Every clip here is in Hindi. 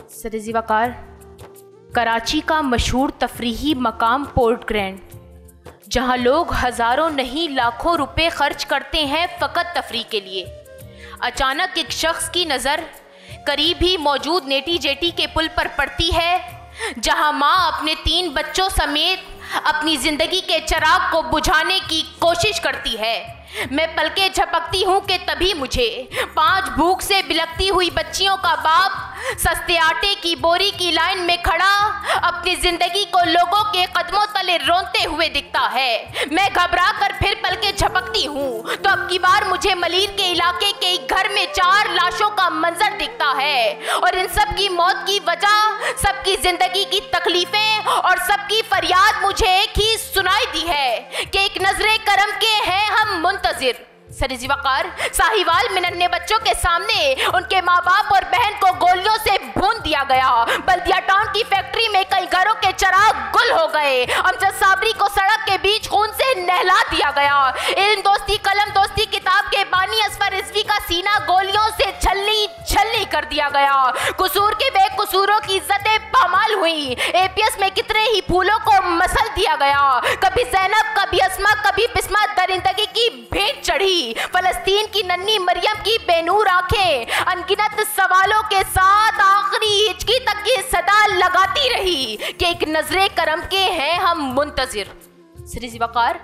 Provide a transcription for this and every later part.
सरज़ी वक़ार, कराची का मशहूर तफरीही मकाम पोर्ट ग्रैंड, जहां लोग हज़ारों नहीं लाखों रुपए खर्च करते हैं फ़कत तफरीह के लिए। अचानक एक शख्स की नज़र करीब ही मौजूद नेटी जेटी के पुल पर पड़ती है, जहां माँ अपने 3 बच्चों समेत अपनी ज़िंदगी के चिराग को बुझाने की कोशिश करती है। मैं पलके झपकती हूँ कि तभी मुझे 5 भूख से बिलखती हुई बच्चियों का बाप सस्ते आटे की बोरी की लाइन में खड़ा अपनी जिंदगी को लोगों के कदमों तले रोनते हुए दिखता है। मैं घबरा कर फिर पलके झपकती हूँ तो अब की बार मुझे मलीर के इलाके के एक घर में 4 लाशों का मंजर दिखता है और इन सब की मौत की वजह, सबकी जिंदगी की तकलीफें और सबकी फरियाद मुझे एक ही सुनाई दी है कि एक नजरे करम के हैं हम मुंतजिर। सरज़ी वक़ार, साहिवाल में नन्हे बच्चों के सामने उनके माँ बाप और बहन को गोलियों से भून दिया गया। बल्दिया टाउन की फैक्ट्री में कई घरों के चिराग गुल हो गए। अमजद साबरी को सड़क के बीच खून से नहला दिया गया। इल्म दोस्ती कलम दोस्ती किताब के बानी असफर रिजवी का सीना गोलियों से छलनी छलनी कर दिया गया। कसूर के बेकसूरों की इज्जतें पामाल हुई। एपीएस में कितने ही फूलों को मसल दिया गया। कभी जैनब, कभी अस्मा, कभी बिस्मा दरिंदगी की भेंट चढ़ी। फलस्तीन की नन्ही मरियम की बेनूर आंखें अनगिनत सवालों के साथ आखिरी हिचकी तक की सदा लगाती रही कि एक नजरे करम के हैं हम मुंतजिर। सरज़ी वक़ार,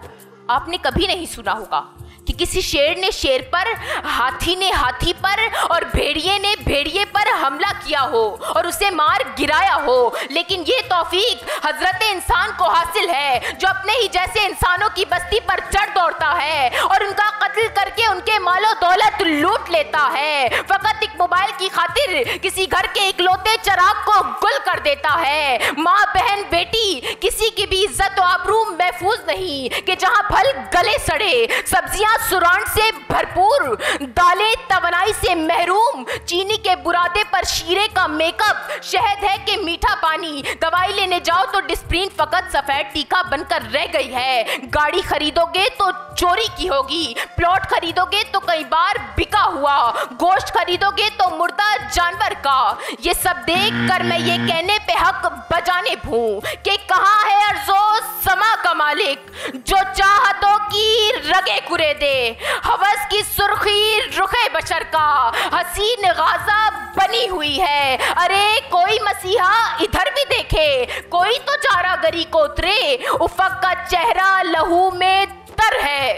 आपने कभी नहीं सुना होगा कि किसी शेर ने शेर पर, हाथी ने हाथी पर और भेड़िए ने भेड़िए पर हमला किया हो और उसे मार गिराया हो, लेकिन ये तौफीक हजरत इंसान को हासिल है जो अपने ही जैसे इंसानों की बस्ती पर चढ़ दौड़ता है और उनका कत्ल करके उनके मालो दौलत लूट लेता है। फकत एक मोबाइल की खातिर किसी घर के इकलौते चिराग को गुल कर देता है। माँ, बहन, बेटी, किसी की भी इज्जत और आबरू महफूज नहीं कि जहाँ फल गले सड़े, सब्जियां सुरांड से भरपूर, दालें तवनाई से महरूम, चीनी के बुरादे पर शीरे का मेकअप, शहद है कि मीठा पानी, दवाई लेने जाओ तो डिस्प्रिन फकत सफेद टीका बनकर रह गई है। गाड़ी खरीदोगे तो चोरी की होगी, प्लॉट खरीदोगे तो कई बार बिका हुआ, गोश्त खरीदोगे तो मुर्दा जानवर का। ये सब देख कर मैं ये कहने पे हक बजाने भूं कि कहाँ है अर्ज़ो समा का मालिक जो चाहतों की रगे कुरे दे, हवस की सुर्खी रुखे बशर का हसीन गाजा बनी हुई है। अरे कोई मसीहा इधर भी देखे, कोई तो चारागरी को उतरे, उफक का चेहरा लहू में तर है,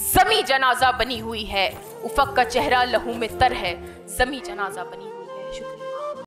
ज़मी जनाजा बनी हुई है। उफक का चेहरा लहू में तर है, ज़मी जनाजा बनी।